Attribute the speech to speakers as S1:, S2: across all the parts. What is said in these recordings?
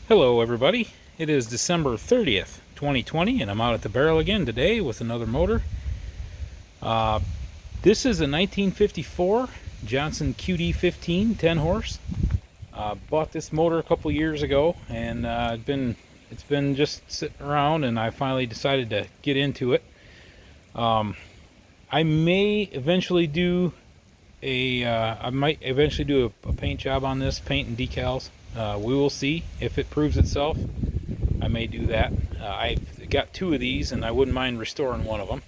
S1: Hello everybody, it is December 30th, 2020 and I'm out at the barrel again today with another motor. This is a 1954 Johnson QD-15 10 horse. Bought this motor a couple years ago and it's been just sitting around and I finally decided to get into it. I may eventually do I might eventually do a paint job on this, paint and decals. We will see if it proves itself. I may do that. I've got two of these and I wouldn't mind restoring one of them.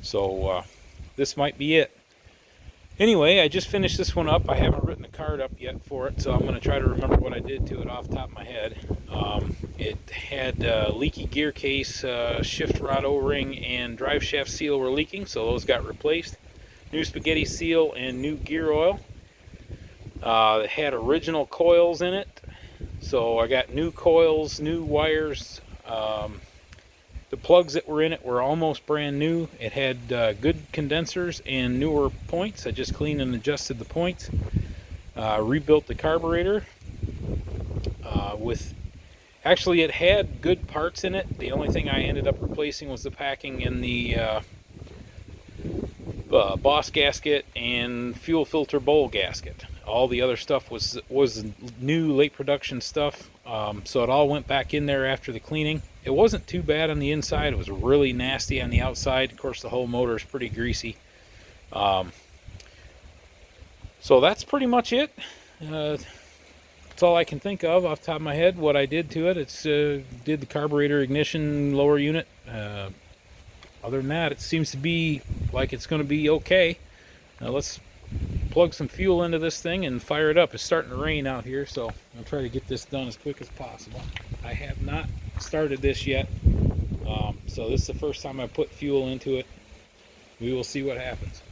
S1: So this might be it. Anyway, I just finished this one up. I haven't written a card up yet for it, so I'm going to try to remember what I did to it off the top of my head. It had leaky gear case, shift rod O-ring, and drive shaft seal were leaking, so those got replaced. New spaghetti seal and new gear oil. It had original coils in it, so I got new coils, new wires. The plugs that were in it were almost brand new. It had good condensers and newer points. I just cleaned and adjusted the points. Rebuilt the carburetor. Actually, it had good parts in it. The only thing I ended up replacing was the packing and the boss gasket and fuel filter bowl gasket. All the other stuff was new, late production stuff, so it all went back in there after the cleaning. It wasn't too bad on the inside. It was really nasty on the outside. Of course, the whole motor is pretty greasy. So that's pretty much it. That's all I can think of off the top of my head. What I did to it, did the carburetor, ignition, lower unit. Other than that, it seems to be like it's going to be okay. Now let's plug some fuel into this thing and fire it up. It's starting to rain out here, so I'll try to get this done as quick as possible. I have not started this yet, so this is the first time I put fuel into it. We will see what happens.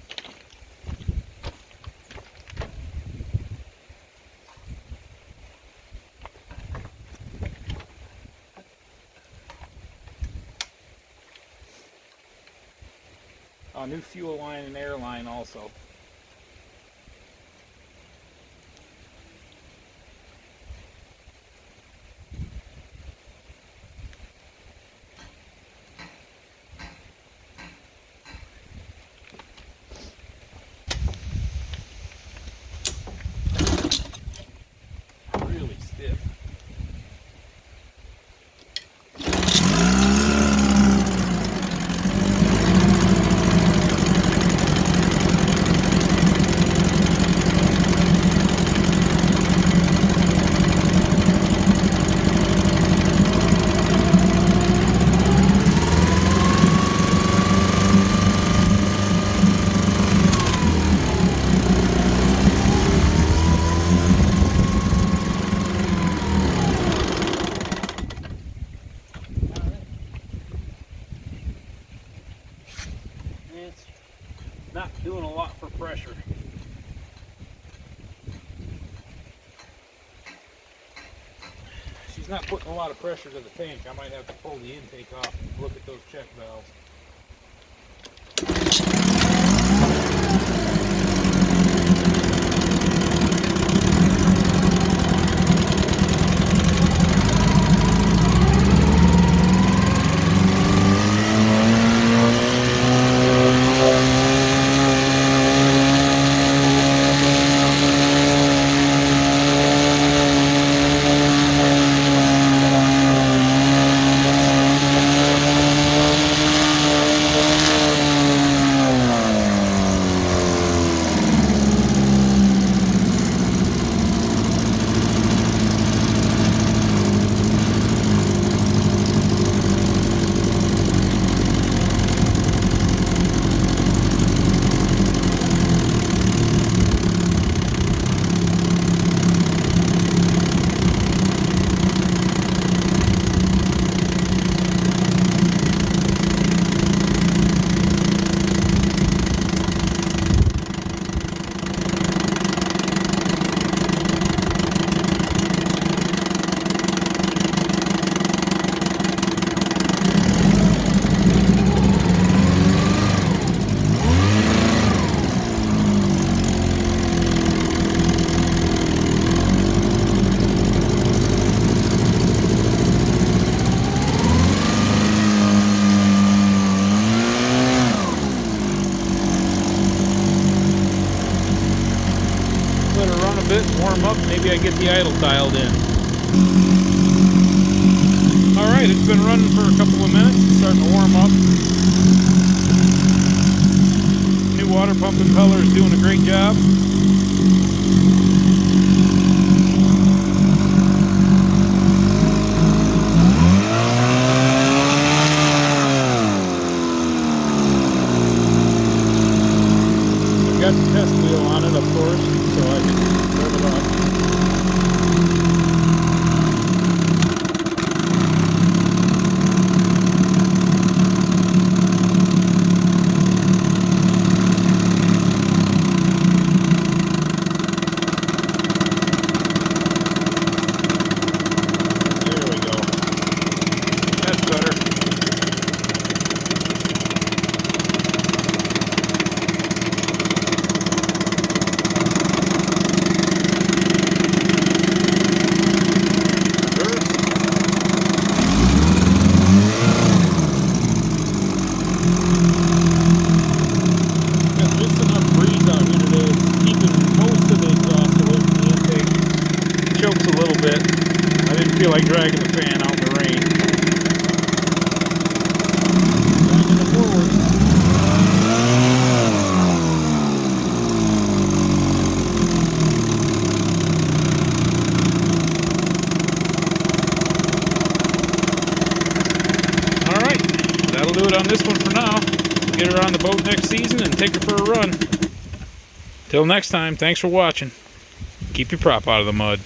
S1: New fuel line and air line also. Really stiff. It's not doing a lot for pressure. She's not putting a lot of pressure to the tank. I might have to pull the intake off and look at those check valves. maybe I get the idle dialed in. Alright, it's been running for a couple of minutes. It's starting to warm up. New water pump impeller is doing a great job. Got the test wheel on it, of course, so I can rev it up. There we go. That's better. Chokes a little bit. I didn't feel like dragging the fan out in the rain. Dragging it forward. Alright, that'll do it on this one for now. We'll get her on the boat next season and take her for a run. Till next time, thanks for watching. Keep your prop out of the mud.